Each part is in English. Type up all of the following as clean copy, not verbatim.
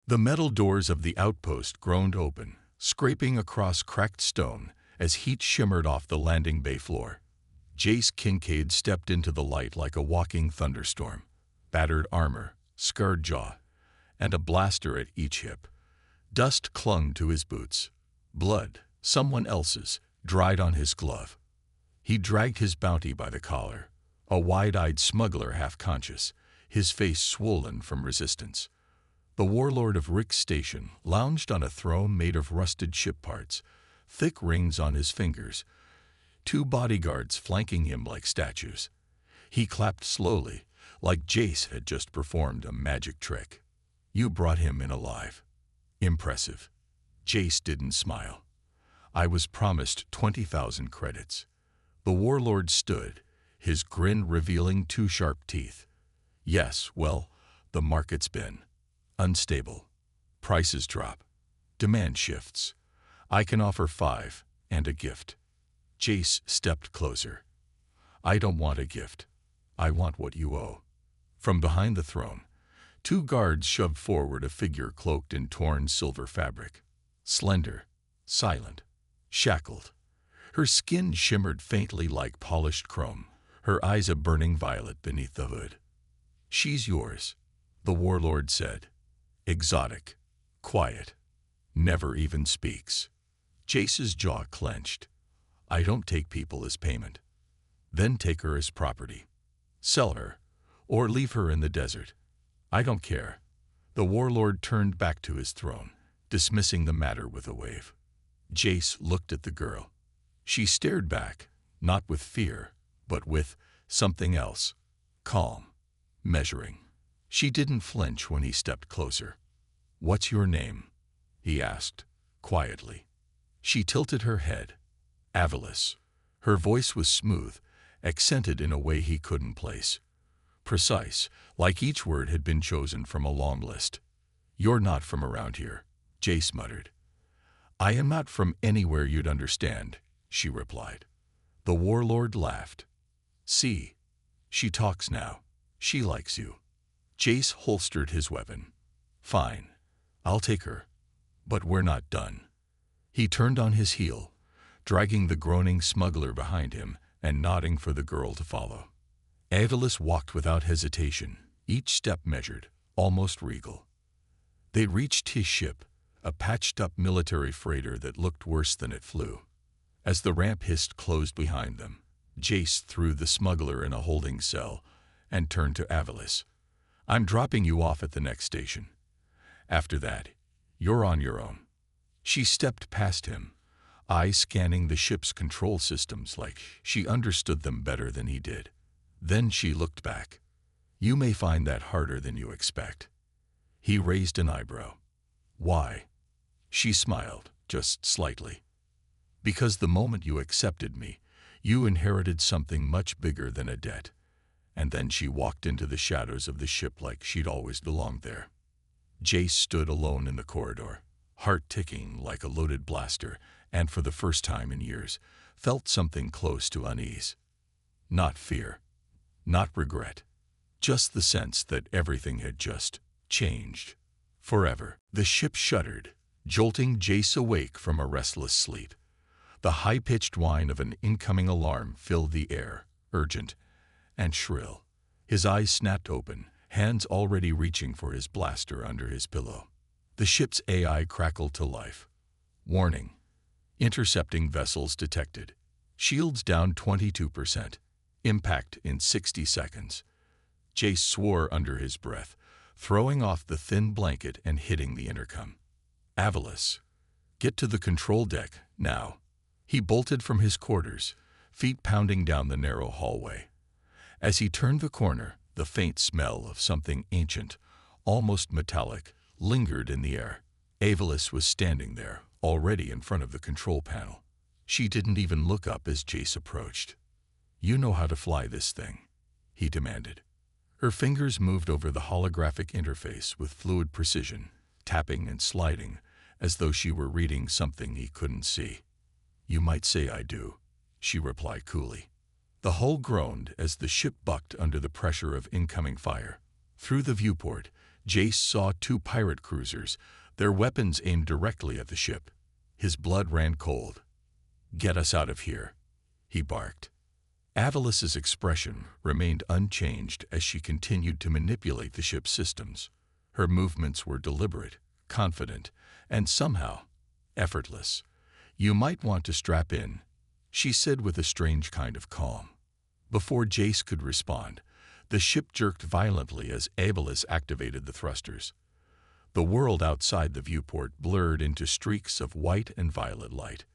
The metal doors of the outpost groaned open, scraping across cracked stone as heat shimmered off the landing bay floor. Jace Kincaid stepped into the light like a walking thunderstorm, battered armor, scarred jaw, and a blaster at each hip. Dust clung to his boots. Blood, someone else's, dried on his glove. He dragged his bounty by the collar, a wide-eyed smuggler half-conscious, his face swollen from resistance. The warlord of Rick's Station lounged on a throne made of rusted ship parts, thick rings on his fingers, 2 bodyguards flanking him like statues. He clapped slowly, like Jace had just performed a magic trick. "You brought him in alive. Impressive." Jace didn't smile. "I was promised 20,000 credits." The warlord stood, his grin revealing 2 sharp teeth. "Yes, well, the market's been unstable. Prices drop. Demand shifts. I can offer 5 and a gift." Jace stepped closer. "I don't want a gift. I want what you owe." From behind the throne, 2 guards shoved forward a figure cloaked in torn silver fabric. Slender, silent, shackled. Her skin shimmered faintly like polished chrome, her eyes a burning violet beneath the hood. "She's yours," the warlord said. "Exotic, quiet, never even speaks." Jace's jaw clenched. "I don't take people as payment." "Then take her as property. Sell her, or leave her in the desert. I don't care." The warlord turned back to his throne, dismissing the matter with a wave. Jace looked at the girl. She stared back, not with fear, but with something else. Calm, measuring. She didn't flinch when he stepped closer. "What's your name?" he asked, quietly. She tilted her head. "Avalis." Her voice was smooth, accented in a way he couldn't place. Precise, like each word had been chosen from a long list. "You're not from around here," Jace muttered. "I am not from anywhere you'd understand," she replied. The warlord laughed. "See, she talks now. She likes you." Jace holstered his weapon. "Fine, I'll take her. But we're not done." He turned on his heel, dragging the groaning smuggler behind him and nodding for the girl to follow. Avalis walked without hesitation, each step measured, almost regal. They reached his ship, a patched-up military freighter that looked worse than it flew. As the ramp hissed closed behind them, Jace threw the smuggler in a holding cell and turned to Avalis. "I'm dropping you off at the next station. After that, you're on your own." She stepped past him, eyes scanning the ship's control systems like she understood them better than he did. Then she looked back. "You may find that harder than you expect." He raised an eyebrow. "Why?" She smiled, just slightly. "Because the moment you accepted me, you inherited something much bigger than a debt." And then she walked into the shadows of the ship like she'd always belonged there. Jace stood alone in the corridor, heart ticking like a loaded blaster, and for the first time in years, felt something close to unease. Not fear, not regret, just the sense that everything had just changed. Forever. The ship shuddered, jolting Jace awake from a restless sleep. The high-pitched whine of an incoming alarm filled the air, urgent and shrill. His eyes snapped open, hands already reaching for his blaster under his pillow. The ship's AI crackled to life. "Warning. Intercepting vessels detected. Shields down 22%. Impact in 60 seconds." Jace swore under his breath, throwing off the thin blanket and hitting the intercom. "Avalis, get to the control deck, now." He bolted from his quarters, feet pounding down the narrow hallway. As he turned the corner, the faint smell of something ancient, almost metallic, lingered in the air. Avalis was standing there, already in front of the control panel. She didn't even look up as Jace approached. "You know how to fly this thing?" he demanded. Her fingers moved over the holographic interface with fluid precision, tapping and sliding, as though she were reading something he couldn't see. "You might say I do," she replied coolly. The hull groaned as the ship bucked under the pressure of incoming fire. Through the viewport, Jace saw two pirate cruisers, their weapons aimed directly at the ship. His blood ran cold. "Get us out of here," he barked. Avalis's expression remained unchanged as she continued to manipulate the ship's systems. Her movements were deliberate, confident, and somehow effortless. "You might want to strap in," she said with a strange kind of calm. Before Jace could respond, the ship jerked violently as Avalis activated the thrusters. The world outside the viewport blurred into streaks of white and violet light.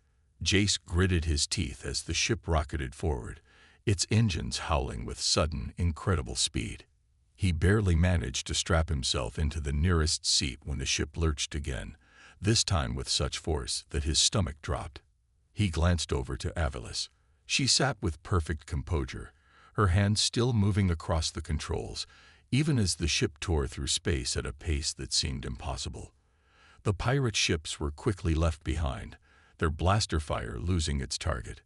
Jace gritted his teeth as the ship rocketed forward, its engines howling with sudden, incredible speed. He barely managed to strap himself into the nearest seat when the ship lurched again, this time with such force that his stomach dropped. He glanced over to Avalis. She sat with perfect composure, her hands still moving across the controls, even as the ship tore through space at a pace that seemed impossible. The pirate ships were quickly left behind, their blaster fire losing its target.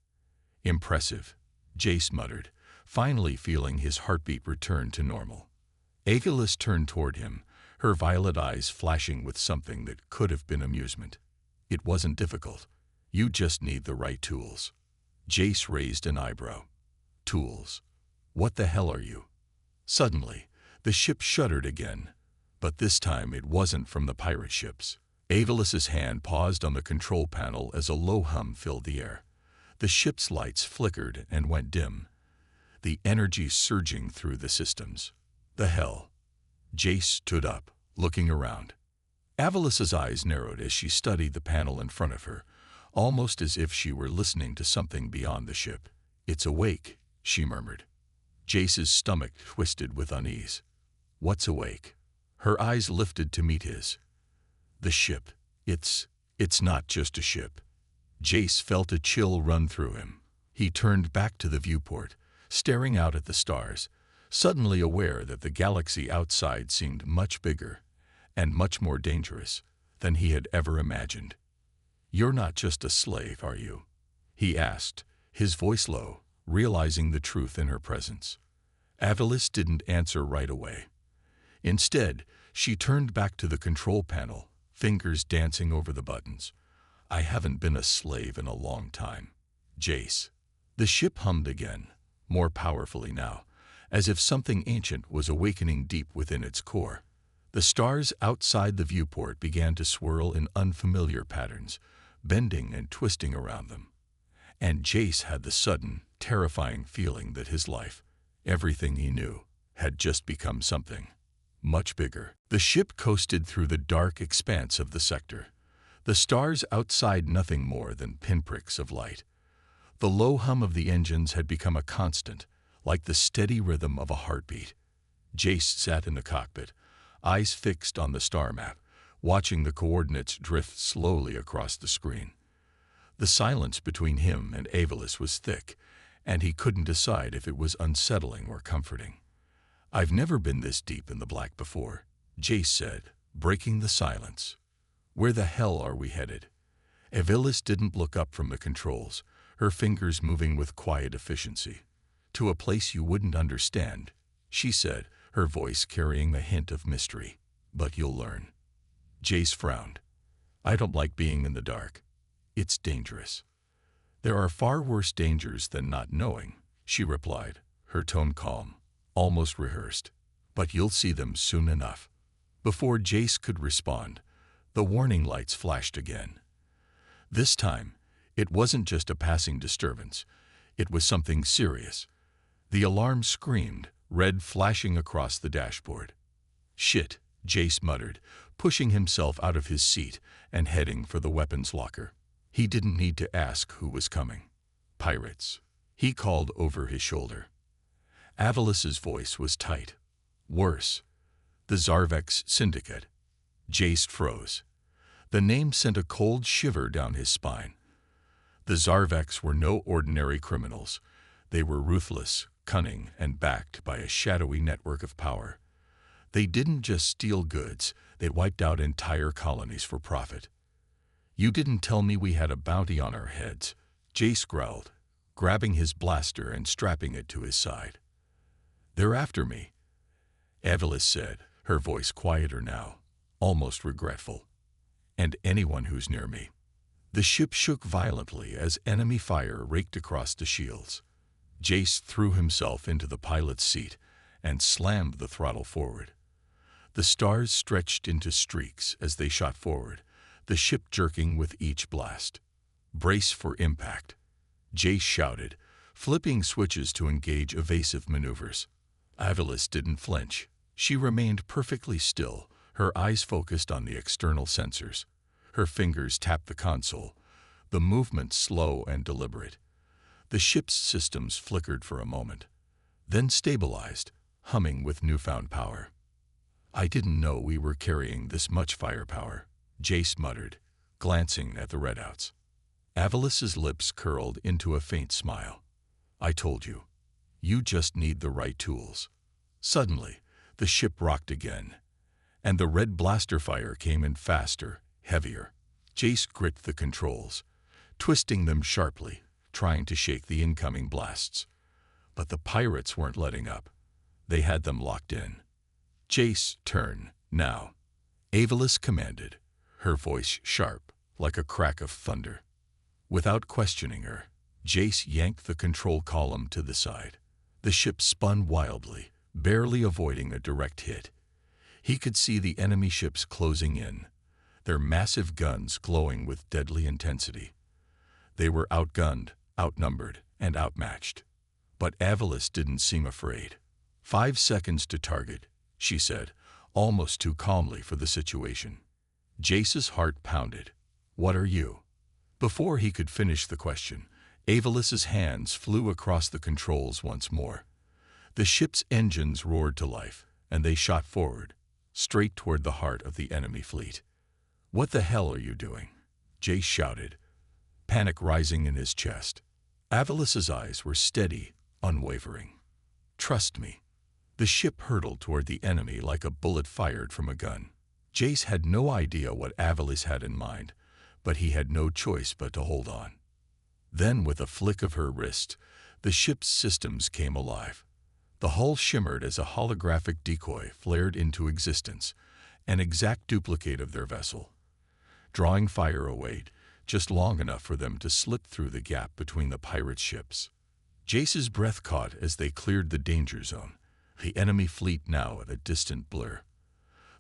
"Impressive," Jace muttered, finally feeling his heartbeat return to normal. Avalis turned toward him, her violet eyes flashing with something that could have been amusement. "It wasn't difficult. You just need the right tools." Jace raised an eyebrow. "Tools? What the hell are you?" Suddenly, the ship shuddered again, but this time it wasn't from the pirate ships. Avalis's hand paused on the control panel as a low hum filled the air. The ship's lights flickered and went dim, the energy surging through the systems. "The hell?" Jace stood up, looking around. Avalis's eyes narrowed as she studied the panel in front of her, almost as if she were listening to something beyond the ship. "It's awake," she murmured. Jace's stomach twisted with unease. "What's awake?" Her eyes lifted to meet his. "The ship. It's not just a ship." Jace felt a chill run through him. He turned back to the viewport, staring out at the stars, suddenly aware that the galaxy outside seemed much bigger and much more dangerous than he had ever imagined. "You're not just a slave, are you?" he asked, his voice low, realizing the truth in her presence. Avalis didn't answer right away. Instead, she turned back to the control panel, fingers dancing over the buttons. "I haven't been a slave in a long time, Jace." The ship hummed again, more powerfully now, as if something ancient was awakening deep within its core. The stars outside the viewport began to swirl in unfamiliar patterns, bending and twisting around them. And Jace had the sudden, terrifying feeling that his life, everything he knew, had just become something much bigger. The ship coasted through the dark expanse of the sector, the stars outside nothing more than pinpricks of light. The low hum of the engines had become a constant, like the steady rhythm of a heartbeat. Jace sat in the cockpit, eyes fixed on the star map, watching the coordinates drift slowly across the screen. The silence between him and Avalis was thick, and he couldn't decide if it was unsettling or comforting. "I've never been this deep in the black before," Jace said, breaking the silence. "Where the hell are we headed?" Avalis didn't look up from the controls, her fingers moving with quiet efficiency. "To a place you wouldn't understand," she said, her voice carrying a hint of mystery. "But you'll learn." Jace frowned. "I don't like being in the dark. It's dangerous." "There are far worse dangers than not knowing," she replied, her tone calm, almost rehearsed. "But you'll see them soon enough." Before Jace could respond, the warning lights flashed again. This time, it wasn't just a passing disturbance. It was something serious. The alarm screamed, red flashing across the dashboard. "Shit," Jace muttered, pushing himself out of his seat and heading for the weapons locker. He didn't need to ask who was coming. "Pirates," he called over his shoulder. Avalis's voice was tight. "Worse. The Zarvex Syndicate." Jace froze. The name sent a cold shiver down his spine. The Zarvex were no ordinary criminals. They were ruthless, cunning, and backed by a shadowy network of power. They didn't just steal goods, they wiped out entire colonies for profit. "You didn't tell me we had a bounty on our heads," Jace growled, grabbing his blaster and strapping it to his side. "They're after me," Avalis said, her voice quieter now, almost regretful. "And anyone who's near me." The ship shook violently as enemy fire raked across the shields. Jace threw himself into the pilot's seat and slammed the throttle forward. The stars stretched into streaks as they shot forward, the ship jerking with each blast. "Brace for impact," Jace shouted, flipping switches to engage evasive maneuvers. Avilis didn't flinch. She remained perfectly still, her eyes focused on the external sensors. Her fingers tapped the console, the movement slow and deliberate. The ship's systems flickered for a moment, then stabilized, humming with newfound power. "I didn't know we were carrying this much firepower," Jace muttered, glancing at the readouts. Avilis's lips curled into a faint smile. "I told you. You just need the right tools." Suddenly, the ship rocked again, and the red blaster fire came in faster, heavier. Jace gripped the controls, twisting them sharply, trying to shake the incoming blasts. But the pirates weren't letting up. They had them locked in. "Jace, turn, now," Avilis commanded, her voice sharp, like a crack of thunder. Without questioning her, Jace yanked the control column to the side. The ship spun wildly, barely avoiding a direct hit. He could see the enemy ships closing in, their massive guns glowing with deadly intensity. They were outgunned, outnumbered, and outmatched. But Avilis didn't seem afraid. "5 seconds to target," she said, almost too calmly for the situation. Jace's heart pounded. "What are you?" Before he could finish the question, Avilis's hands flew across the controls once more. The ship's engines roared to life, and they shot forward, straight toward the heart of the enemy fleet. "What the hell are you doing?" Jace shouted, panic rising in his chest. Avilis's eyes were steady, unwavering. "Trust me." The ship hurtled toward the enemy like a bullet fired from a gun. Jace had no idea what Avilis had in mind, but he had no choice but to hold on. Then, with a flick of her wrist, the ship's systems came alive. The hull shimmered as a holographic decoy flared into existence, an exact duplicate of their vessel, drawing fire away just long enough for them to slip through the gap between the pirate ships. Jace's breath caught as they cleared the danger zone, the enemy fleet now a distant blur.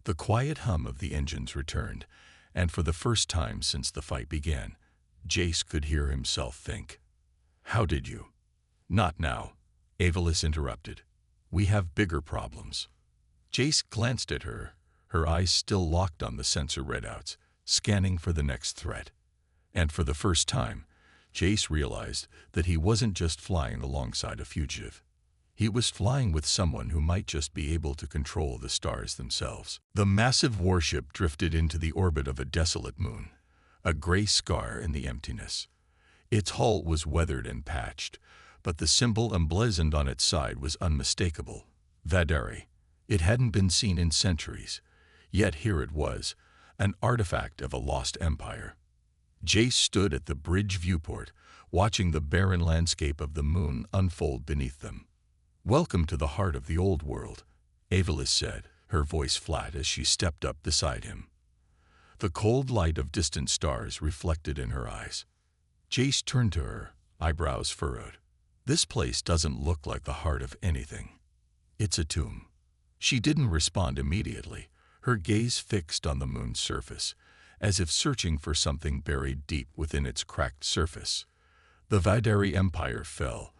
The quiet hum of the engines returned, and for the first time since the fight began, Jace could hear himself think. "How did you?" "Not now," Avilis interrupted. "We have bigger problems." Jace glanced at her, her eyes still locked on the sensor readouts, scanning for the next threat. And for the first time, Jace realized that he wasn't just flying alongside a fugitive. He was flying with someone who might just be able to control the stars themselves. The massive warship drifted into the orbit of a desolate moon, a gray scar in the emptiness. Its hull was weathered and patched, but the symbol emblazoned on its side was unmistakable. Vadari. It hadn't been seen in centuries, yet here it was, an artifact of a lost empire. Jace stood at the bridge viewport, watching the barren landscape of the moon unfold beneath them. "Welcome to the heart of the old world," Avilis said, her voice flat as she stepped up beside him. The cold light of distant stars reflected in her eyes. Jace turned to her, eyebrows furrowed. "This place doesn't look like the heart of anything. It's a tomb." She didn't respond immediately, her gaze fixed on the moon's surface, as if searching for something buried deep within its cracked surface. The Vadari Empire fell,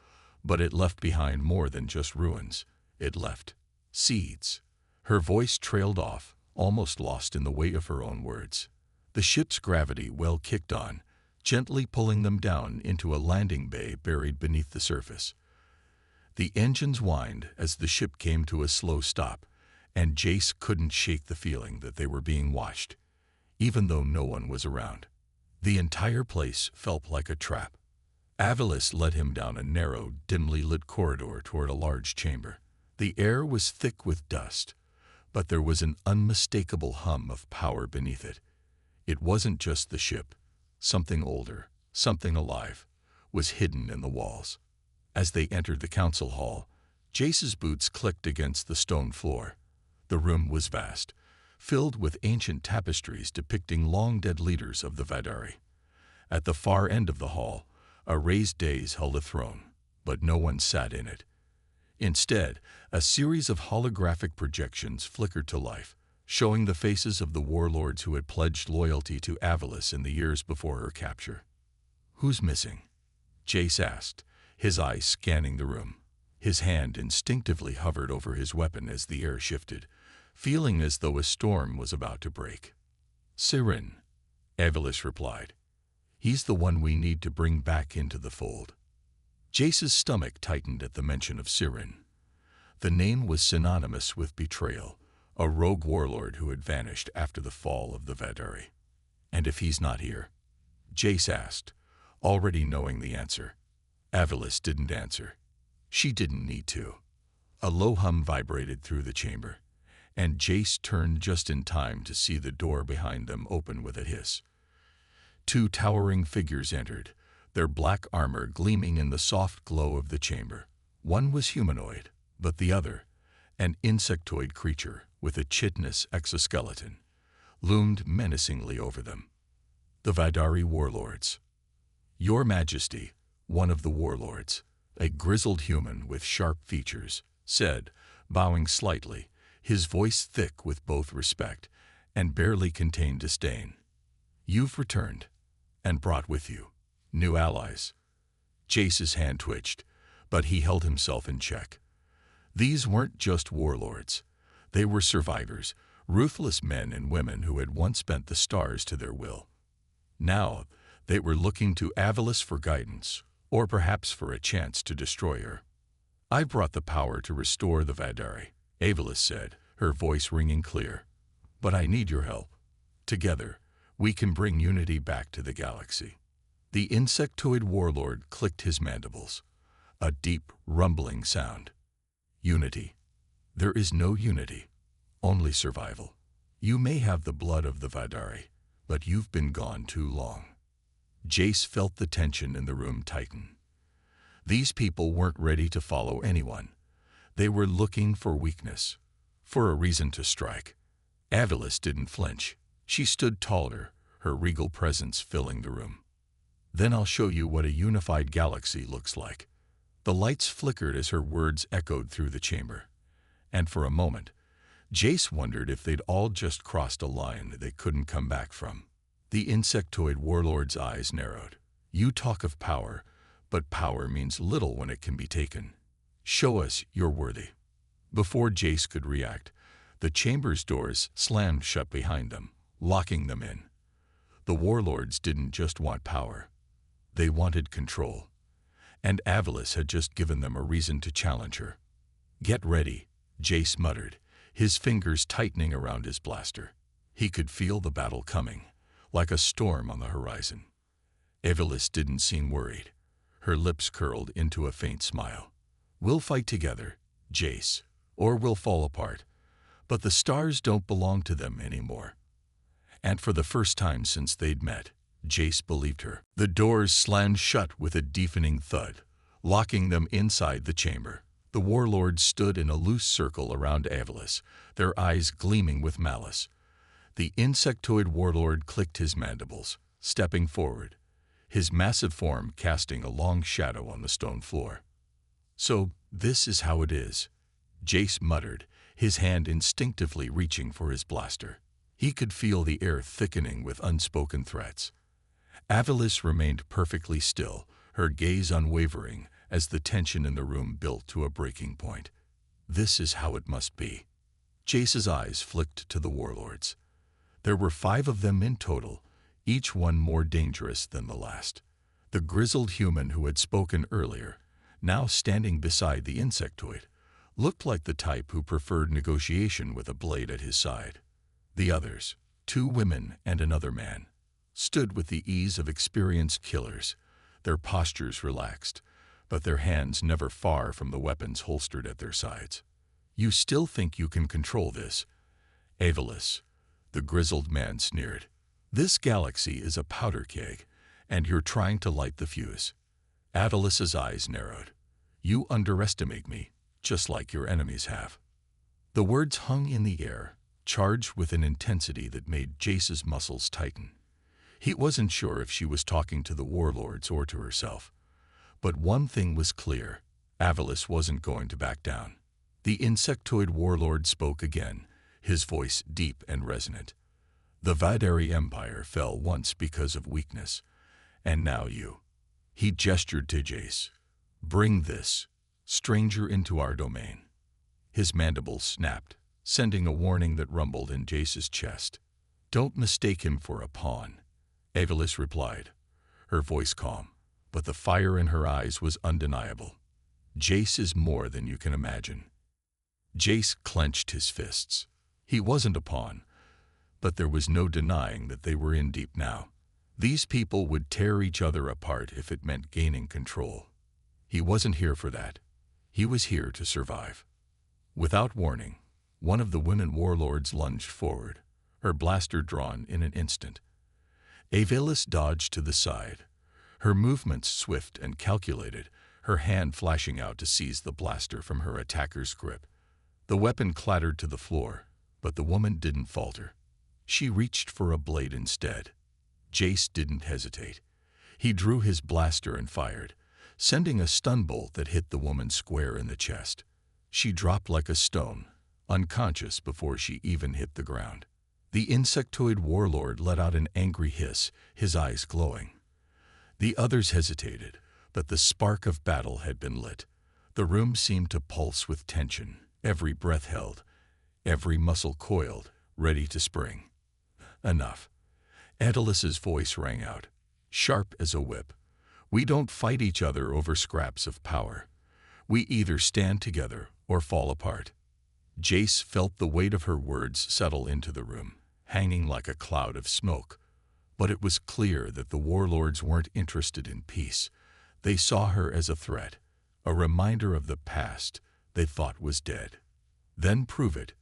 but it left behind more than just ruins. It left seeds. Her voice trailed off, almost lost in the weight of her own words. The ship's gravity well kicked on, gently pulling them down into a landing bay buried beneath the surface. The engines whined as the ship came to a slow stop, and Jace couldn't shake the feeling that they were being watched, even though no one was around. The entire place felt like a trap. Avilis led him down a narrow, dimly lit corridor toward a large chamber. The air was thick with dust, but there was an unmistakable hum of power beneath it. It wasn't just the ship. Something older, something alive, was hidden in the walls. As they entered the council hall, Jace's boots clicked against the stone floor. The room was vast, filled with ancient tapestries depicting long-dead leaders of the Vadari. At the far end of the hall, a raised dais held a throne, but no one sat in it. Instead, a series of holographic projections flickered to life, showing the faces of the warlords who had pledged loyalty to Avalis in the years before her capture. "Who's missing?" Jace asked, his eyes scanning the room. His hand instinctively hovered over his weapon as the air shifted, feeling as though a storm was about to break. "Sirin," Avalis replied. "He's the one we need to bring back into the fold." Jace's stomach tightened at the mention of Sirin. The name was synonymous with betrayal, a rogue warlord who had vanished after the fall of the Vadari. "And if he's not here?" Jace asked, already knowing the answer. Avalis didn't answer. She didn't need to. A low hum vibrated through the chamber, and Jace turned just in time to see the door behind them open with a hiss. Two towering figures entered, their black armor gleaming in the soft glow of the chamber. One was humanoid, but the other, an insectoid creature with a chitinous exoskeleton, loomed menacingly over them. The Vadari warlords. "Your Majesty," one of the warlords, a grizzled human with sharp features, said, bowing slightly, his voice thick with both respect and barely contained disdain. "You've returned, and brought with you new allies." Jace's hand twitched, but he held himself in check. These weren't just warlords. They were survivors, ruthless men and women who had once bent the stars to their will. Now, they were looking to Avalis for guidance, or perhaps for a chance to destroy her. "I brought the power to restore the Vadari," Avalis said, her voice ringing clear. "But I need your help. Together, we can bring unity back to the galaxy." The insectoid warlord clicked his mandibles, a deep, rumbling sound. "Unity. There is no unity, only survival. You may have the blood of the Vadari, but you've been gone too long." Jace felt the tension in the room tighten. These people weren't ready to follow anyone. They were looking for weakness, for a reason to strike. Avalis didn't flinch. She stood taller, her regal presence filling the room. "Then I'll show you what a unified galaxy looks like." The lights flickered as her words echoed through the chamber. And for a moment, Jace wondered if they'd all just crossed a line they couldn't come back from. The insectoid warlord's eyes narrowed. "You talk of power, but power means little when it can be taken. Show us you're worthy." Before Jace could react, the chamber's doors slammed shut behind them, locking them in. The warlords didn't just want power. They wanted control. And Avalis had just given them a reason to challenge her. "Get ready," Jace muttered, his fingers tightening around his blaster. He could feel the battle coming, like a storm on the horizon. Avalis didn't seem worried. Her lips curled into a faint smile. "We'll fight together, Jace, or we'll fall apart. But the stars don't belong to them anymore." And for the first time since they'd met, Jace believed her. The doors slammed shut with a deafening thud, locking them inside the chamber. The warlords stood in a loose circle around Avalis, their eyes gleaming with malice. The insectoid warlord clicked his mandibles, stepping forward, his massive form casting a long shadow on the stone floor. "So, this is how it is," Jace muttered, his hand instinctively reaching for his blaster. He could feel the air thickening with unspoken threats. Avalis remained perfectly still, her gaze unwavering as the tension in the room built to a breaking point. "This is how it must be." Jace's eyes flicked to the warlords. There were 5 of them in total, each one more dangerous than the last. The grizzled human who had spoken earlier, now standing beside the insectoid, looked like the type who preferred negotiation with a blade at his side. The others, 2 women and another man, stood with the ease of experienced killers, their postures relaxed, but their hands never far from the weapons holstered at their sides. "You still think you can control this?" Avalis, the grizzled man sneered. "This galaxy is a powder keg, and you're trying to light the fuse." Avalis's eyes narrowed. "You underestimate me, just like your enemies have." The words hung in the air, charged with an intensity that made Jace's muscles tighten. He wasn't sure if she was talking to the warlords or to herself. But one thing was clear: Avilis wasn't going to back down. The insectoid warlord spoke again, his voice deep and resonant. The Vadari Empire fell once because of weakness, and now you. He gestured to Jace. Bring this stranger into our domain. His mandibles snapped, sending a warning that rumbled in Jace's chest. Don't mistake him for a pawn, Avilis replied, her voice calm, but the fire in her eyes was undeniable. Jace is more than you can imagine. Jace clenched his fists. He wasn't a pawn, but there was no denying that they were in deep now. These people would tear each other apart if it meant gaining control. He wasn't here for that. He was here to survive. Without warning, one of the women warlords lunged forward, her blaster drawn in an instant. Avilis dodged to the side, her movements swift and calculated, her hand flashing out to seize the blaster from her attacker's grip. The weapon clattered to the floor, but the woman didn't falter. She reached for a blade instead. Jace didn't hesitate. He drew his blaster and fired, sending a stun bolt that hit the woman square in the chest. She dropped like a stone, unconscious before she even hit the ground. The insectoid warlord let out an angry hiss, his eyes glowing. The others hesitated, but the spark of battle had been lit. The room seemed to pulse with tension, every breath held, every muscle coiled, ready to spring. Enough. Avilis's voice rang out, sharp as a whip. We don't fight each other over scraps of power. We either stand together or fall apart. Jace felt the weight of her words settle into the room, hanging like a cloud of smoke. But it was clear that the warlords weren't interested in peace. They saw her as a threat, a reminder of the past they thought was dead. Then prove it,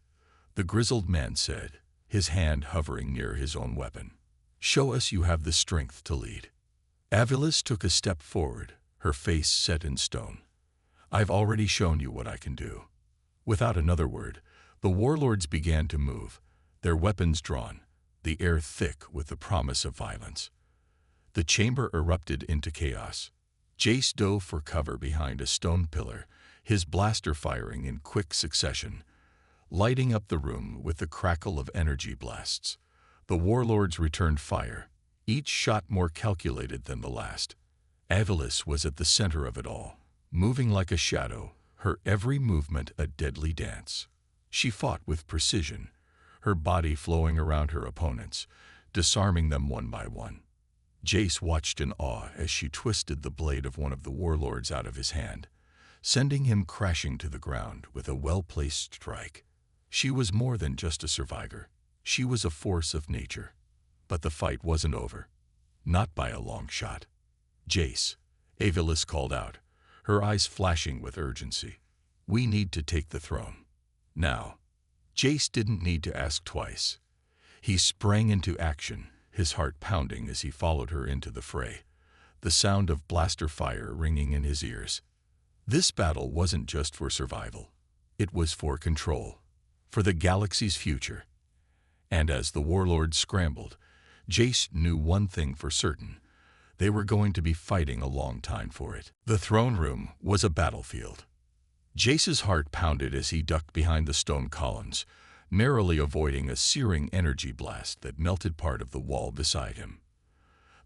the grizzled man said, his hand hovering near his own weapon. Show us you have the strength to lead. Avilis took a step forward, her face set in stone. I've already shown you what I can do. Without another word, the warlords began to move, their weapons drawn, the air thick with the promise of violence. The chamber erupted into chaos. Jace dove for cover behind a stone pillar, his blaster firing in quick succession, lighting up the room with the crackle of energy blasts. The warlords returned fire, each shot more calculated than the last. Avilis was at the center of it all, moving like a shadow, her every movement a deadly dance. She fought with precision, her body flowing around her opponents, disarming them one by one. Jace watched in awe as she twisted the blade of one of the warlords out of his hand, sending him crashing to the ground with a well-placed strike. She was more than just a survivor. She was a force of nature. But the fight wasn't over. Not by a long shot. Jace, Avilis called out, her eyes flashing with urgency. We need to take the throne. Now. Jace didn't need to ask twice. He sprang into action, his heart pounding as he followed her into the fray, the sound of blaster fire ringing in his ears. This battle wasn't just for survival. It was for control, for the galaxy's future. And as the warlords scrambled, Jace knew one thing for certain. They were going to be fighting a long time for it. The throne room was a battlefield. Jace's heart pounded as he ducked behind the stone columns, narrowly avoiding a searing energy blast that melted part of the wall beside him.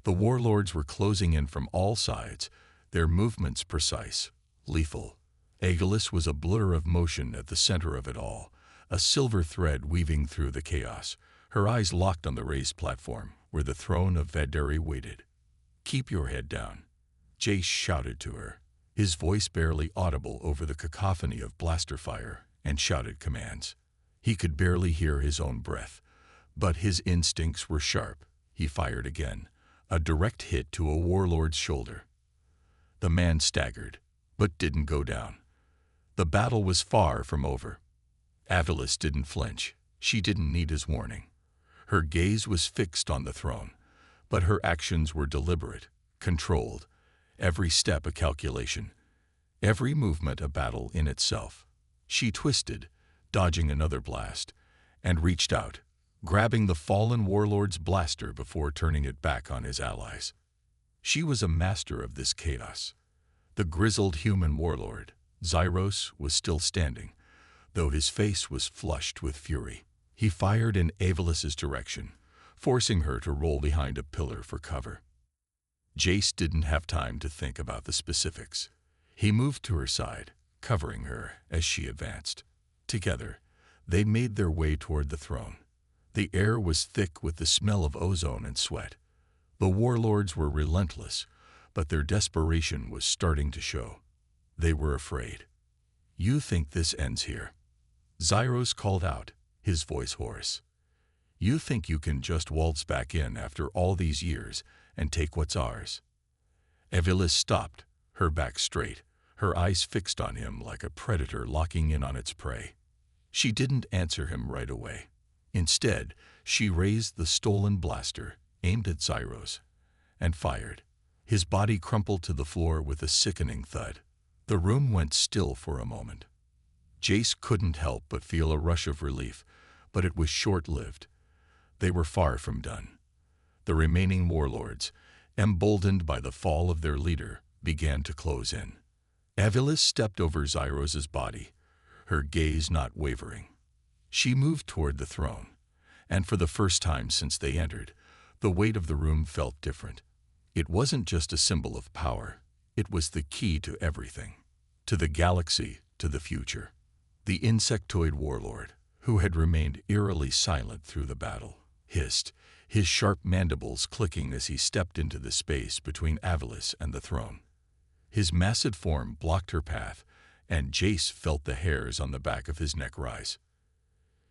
The warlords were closing in from all sides, their movements precise, lethal. Avilis was a blur of motion at the center of it all, a silver thread weaving through the chaos, her eyes locked on the raised platform where the throne of Vadari waited. Keep your head down, Jace shouted to her, his voice barely audible over the cacophony of blaster fire and shouted commands. He could barely hear his own breath, but his instincts were sharp. He fired again, a direct hit to a warlord's shoulder. The man staggered, but didn't go down. The battle was far from over. Avilis didn't flinch. She didn't need his warning. Her gaze was fixed on the throne, but her actions were deliberate, controlled, every step a calculation, every movement a battle in itself. She twisted, dodging another blast, and reached out, grabbing the fallen warlord's blaster before turning it back on his allies. She was a master of this chaos. The grizzled human warlord, Zyros, was still standing, though his face was flushed with fury. He fired in Avilis's direction, forcing her to roll behind a pillar for cover. Jace didn't have time to think about the specifics. He moved to her side, covering her as she advanced. Together, they made their way toward the throne. The air was thick with the smell of ozone and sweat. The warlords were relentless, but their desperation was starting to show. They were afraid. "You think this ends here?" Zyros called out, his voice hoarse. "You think you can just waltz back in after all these years and take what's ours?" Avilis stopped, her back straight, her eyes fixed on him like a predator locking in on its prey. She didn't answer him right away. Instead, she raised the stolen blaster, aimed at Zyros, and fired. His body crumpled to the floor with a sickening thud. The room went still for a moment. Jace couldn't help but feel a rush of relief, but it was short-lived. They were far from done. The remaining warlords, emboldened by the fall of their leader, began to close in. Avilis stepped over Zyros's body, her gaze not wavering. She moved toward the throne, and for the first time since they entered, the weight of the room felt different. It wasn't just a symbol of power, it was the key to everything. To the galaxy, to the future. The insectoid warlord, who had remained eerily silent through the battle, hissed, his sharp mandibles clicking as he stepped into the space between Avilis and the throne. His massive form blocked her path, and Jace felt the hairs on the back of his neck rise.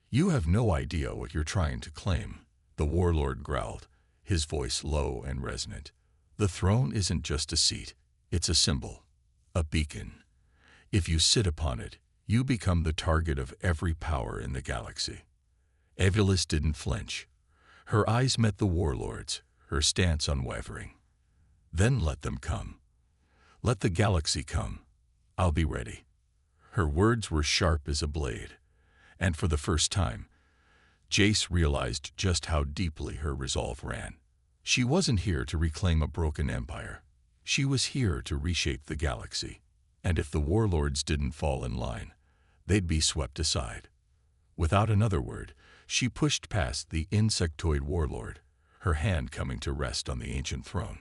"You have no idea what you're trying to claim," the warlord growled, his voice low and resonant. "The throne isn't just a seat, it's a symbol, a beacon. If you sit upon it, you become the target of every power in the galaxy." Avilis didn't flinch. Her eyes met the warlord's, her stance unwavering. "Then let them come. Let the galaxy come. I'll be ready." Her words were sharp as a blade, and for the first time, Jace realized just how deeply her resolve ran. She wasn't here to reclaim a broken empire. She was here to reshape the galaxy. And if the warlords didn't fall in line, they'd be swept aside. Without another word, she pushed past the insectoid warlord, her hand coming to rest on the ancient throne.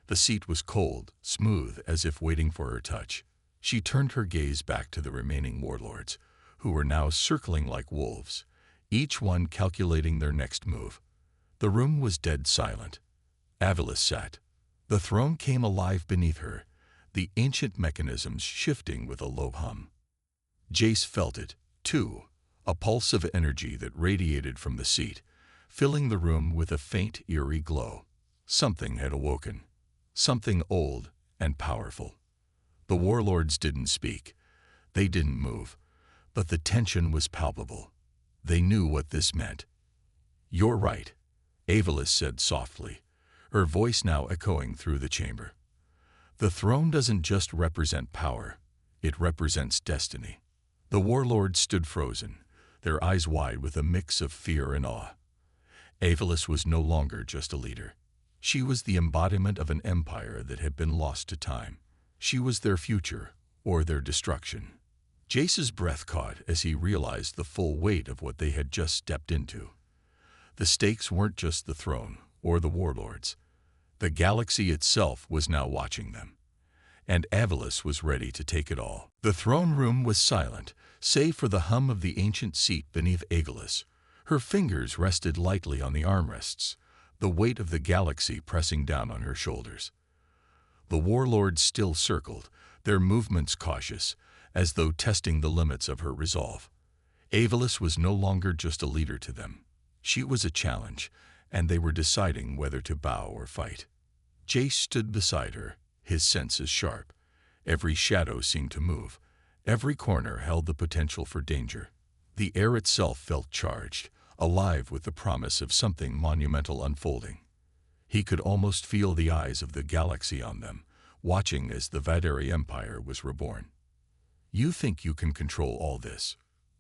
The seat was cold, smooth, as if waiting for her touch. She turned her gaze back to the remaining warlords, who were now circling like wolves, each one calculating their next move. The room was dead silent. Avilis sat. The throne came alive beneath her, the ancient mechanisms shifting with a low hum. Jace felt it, too, a pulse of energy that radiated from the seat, filling the room with a faint, eerie glow. Something had awoken. Something old and powerful. The warlords didn't speak. They didn't move. But the tension was palpable. They knew what this meant. "You're right," Avilis said softly, her voice now echoing through the chamber. "The throne doesn't just represent power, it represents destiny." The warlords stood frozen, their eyes wide with a mix of fear and awe. Avilis was no longer just a leader. She was the embodiment of an empire that had been lost to time. She was their future, or their destruction. Jace's breath caught as he realized the full weight of what they had just stepped into. The stakes weren't just the throne or the warlords. The galaxy itself was now watching them. And Avilis was ready to take it all. The throne room was silent, save for the hum of the ancient seat beneath Avilis. Her fingers rested lightly on the armrests, the weight of the galaxy pressing down on her shoulders. The warlords still circled, their movements cautious, as though testing the limits of her resolve. Avilis was no longer just a leader to them. She was a challenge, and they were deciding whether to bow or fight. Jace stood beside her, his senses sharp. Every shadow seemed to move. Every corner held the potential for danger. The air itself felt charged, alive with the promise of something monumental unfolding. He could almost feel the eyes of the galaxy on them, watching as the Vadari Empire was reborn. "You think you can control all this?"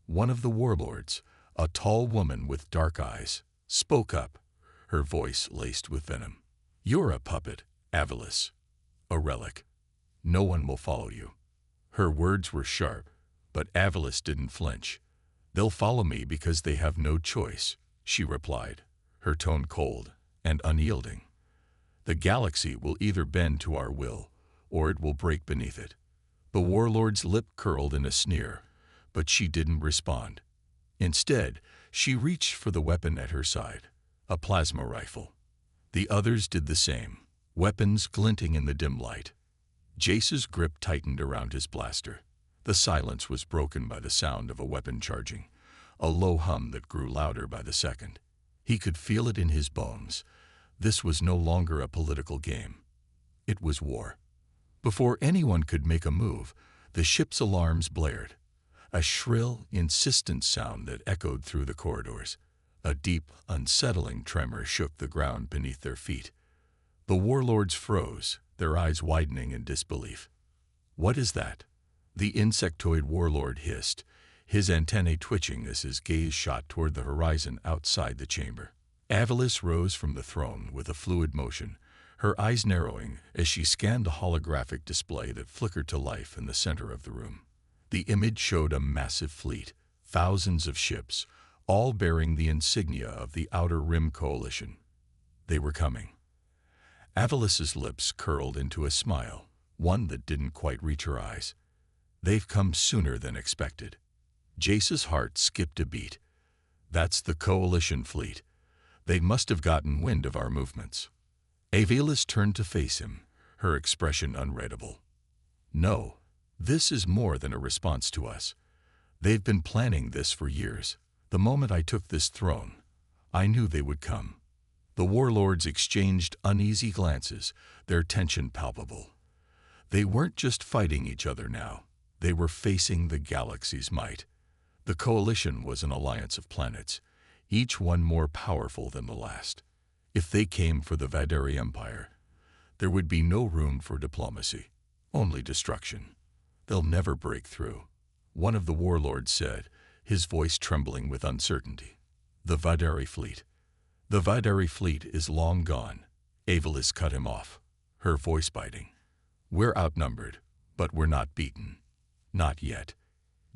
One of the warlords, a tall woman with dark eyes, spoke up, her voice laced with venom. "You're a puppet, Avalis. A relic. No one will follow you." Her words were sharp, but Avalis didn't flinch. "They'll follow me because they have no choice," she replied, her tone cold and unyielding. "The galaxy will either bend to our will, or it will break beneath it." The warlord's lip curled in a sneer, but she didn't respond. Instead, she reached for the weapon at her side, a plasma rifle. The others did the same, weapons glinting in the dim light. Jace's grip tightened around his blaster. The silence was broken by the sound of a weapon charging, a low hum that grew louder by the second. He could feel it in his bones. This was no longer a political game. It was war. Before anyone could make a move, the ship's alarms blared, a shrill, insistent sound that echoed through the corridors. A deep, unsettling tremor shook the ground beneath their feet. The warlords froze, their eyes widening in disbelief. "What is that?" the insectoid warlord hissed, his antennae twitching as his gaze shot toward the horizon outside the chamber. Avalis rose from the throne with a fluid motion, her eyes narrowing as she scanned the holographic display that flickered to life in the center of the room. The image showed a massive fleet, thousands of ships, all bearing the insignia of the Outer Rim Coalition. They were coming. Avalis's lips curled into a smile, one that didn't quite reach her eyes. "They've come sooner than expected." Jace's heart skipped a beat. "That's the Coalition fleet. They must have gotten wind of our movements." Avalis turned to face him, her expression unreadable. "No, this is more than a response to us. They've been planning this for years. The moment I took this throne, I knew they would come." The warlords exchanged uneasy glances, their tension palpable. They weren't just fighting each other now. They were facing the galaxy's might. The Coalition was an alliance of planets, each one more powerful than the last. If they came for the Vadari Empire, there would be no room for diplomacy, only destruction. "They'll never break through," one of the warlords said, his voice trembling with uncertainty. "The Vadari fleet. The Vadari fleet is long gone." Avalis cut him off, her voice biting. "We're outnumbered, but we're not beaten. Not yet."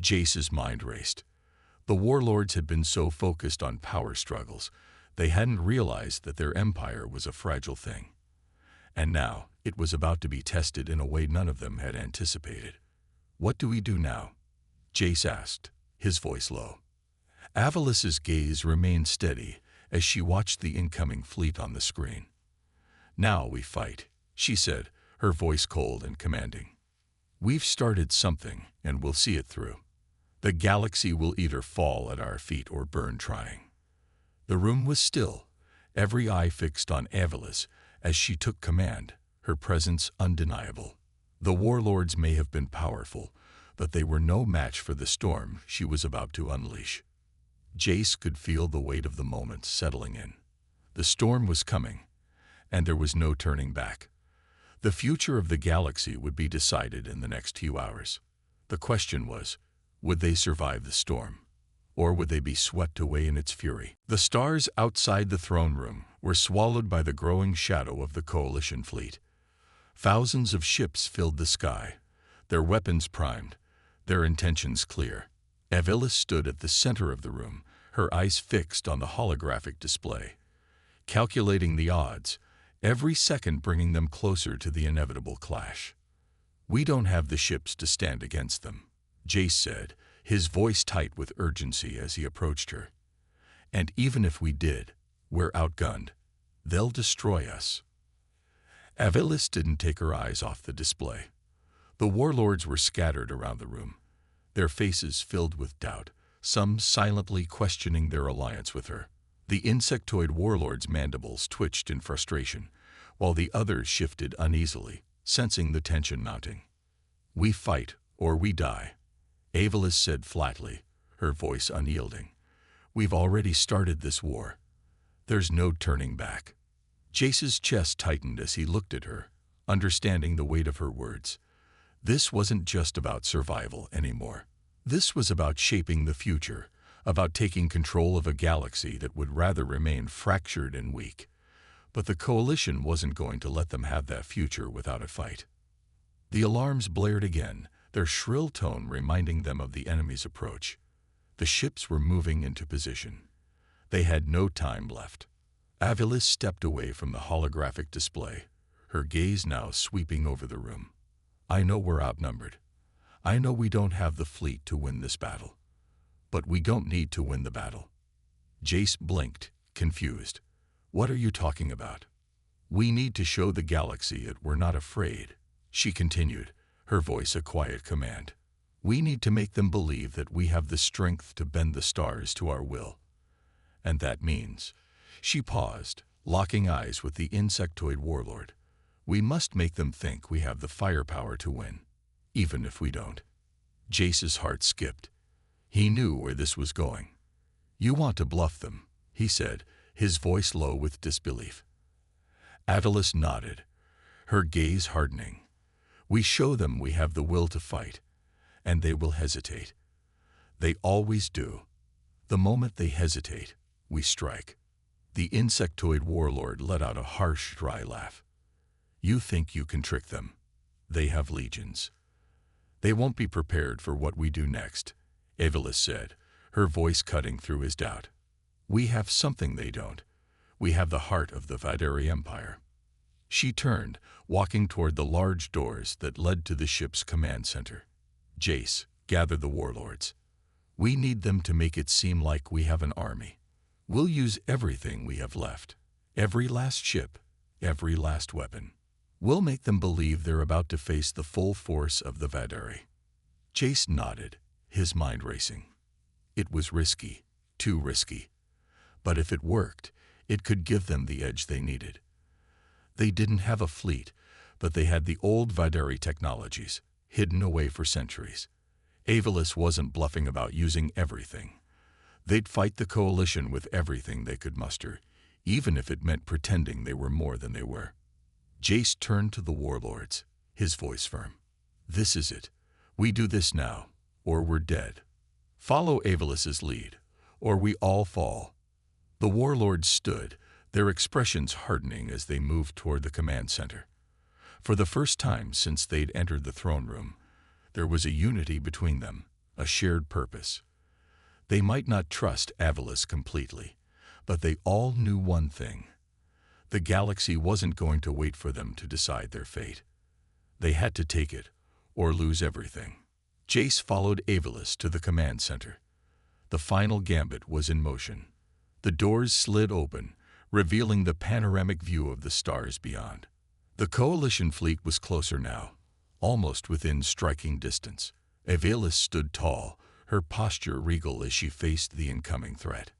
Jace's mind raced. The warlords had been so focused on power struggles, they hadn't realized that their empire was a fragile thing. And now, it was about to be tested in a way none of them had anticipated. "What do we do now?" Jace asked, his voice low. Avalis's gaze remained steady as she watched the incoming fleet on the screen. "Now we fight," she said, her voice cold and commanding. "We've started something, and we'll see it through. The galaxy will either fall at our feet or burn trying." The room was still, every eye fixed on Avalis as she took command, her presence undeniable. The warlords may have been powerful, but they were no match for the storm she was about to unleash. Jace could feel the weight of the moment settling in. The storm was coming, and there was no turning back. The future of the galaxy would be decided in the next few hours. The question was, would they survive the storm, or would they be swept away in its fury? The stars outside the throne room were swallowed by the growing shadow of the Coalition fleet. Thousands of ships filled the sky, their weapons primed, their intentions clear. Avalis stood at the center of the room, her eyes fixed on the holographic display, calculating the odds, every second bringing them closer to the inevitable clash. "We don't have the ships to stand against them," Jace said, his voice tight with urgency as he approached her. "And even if we did, we're outgunned. They'll destroy us." Avalis didn't take her eyes off the display. The warlords were scattered around the room, their faces filled with doubt, some silently questioning their alliance with her. The insectoid warlord's mandibles twitched in frustration, while the others shifted uneasily, sensing the tension mounting. "We fight, or we die," Avalis said flatly, her voice unyielding. "We've already started this war. There's no turning back." Jace's chest tightened as he looked at her, understanding the weight of her words. This wasn't just about survival anymore. This was about shaping the future, about taking control of a galaxy that would rather remain fractured and weak. But the Coalition wasn't going to let them have that future without a fight. The alarms blared again, their shrill tone reminding them of the enemy's approach. The ships were moving into position. They had no time left. Avilis stepped away from the holographic display, her gaze now sweeping over the room. I know we're outnumbered. I know we don't have the fleet to win this battle. But we don't need to win the battle. Jace blinked, confused. What are you talking about? We need to show the galaxy that we're not afraid, she continued, her voice a quiet command. We need to make them believe that we have the strength to bend the stars to our will. And that means, she paused, locking eyes with the insectoid warlord. We must make them think we have the firepower to win, even if we don't. Jace's heart skipped. He knew where this was going. You want to bluff them, he said, his voice low with disbelief. Avilis nodded, her gaze hardening. We show them we have the will to fight, and they will hesitate. They always do. The moment they hesitate, we strike. The insectoid warlord let out a harsh, dry laugh. You think you can trick them. They have legions. They won't be prepared for what we do next, Avilis said, her voice cutting through his doubt. We have something they don't. We have the heart of the Videri Empire. She turned, walking toward the large doors that led to the ship's command center. Jace, gather the warlords. We need them to make it seem like we have an army. We'll use everything we have left. Every last ship, every last weapon. We'll make them believe they're about to face the full force of the Videri. Jace nodded, his mind racing. It was risky, too risky. But if it worked, it could give them the edge they needed. They didn't have a fleet, but they had the old Videri technologies, hidden away for centuries. Avilis wasn't bluffing about using everything. They'd fight the Coalition with everything they could muster, even if it meant pretending they were more than they were. Jace turned to the warlords, his voice firm. This is it. We do this now, or we're dead. Follow Avilis's lead, or we all fall. The warlords stood, their expressions hardening as they moved toward the command center. For the first time since they'd entered the throne room, there was a unity between them, a shared purpose. They might not trust Avilis completely, but they all knew one thing. The galaxy wasn't going to wait for them to decide their fate. They had to take it, or lose everything. Jace followed Avilis to the command center. The final gambit was in motion. The doors slid open, revealing the panoramic view of the stars beyond. The Coalition fleet was closer now, almost within striking distance. Avilis stood tall, her posture regal as she faced the incoming threat.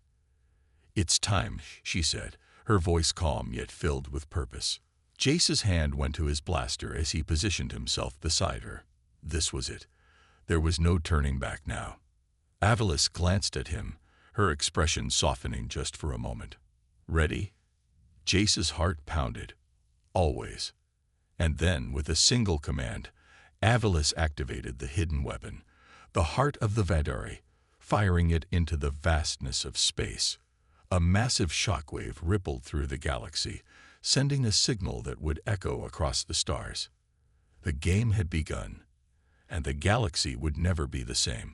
It's time, she said, her voice calm yet filled with purpose. Jace's hand went to his blaster as he positioned himself beside her. This was it. There was no turning back now. Avilis glanced at him, her expression softening just for a moment. Ready? Jace's heart pounded. Always. And then, with a single command, Avilis activated the hidden weapon, the heart of the Videri, firing it into the vastness of space. A massive shockwave rippled through the galaxy, sending a signal that would echo across the stars. The game had begun, and the galaxy would never be the same.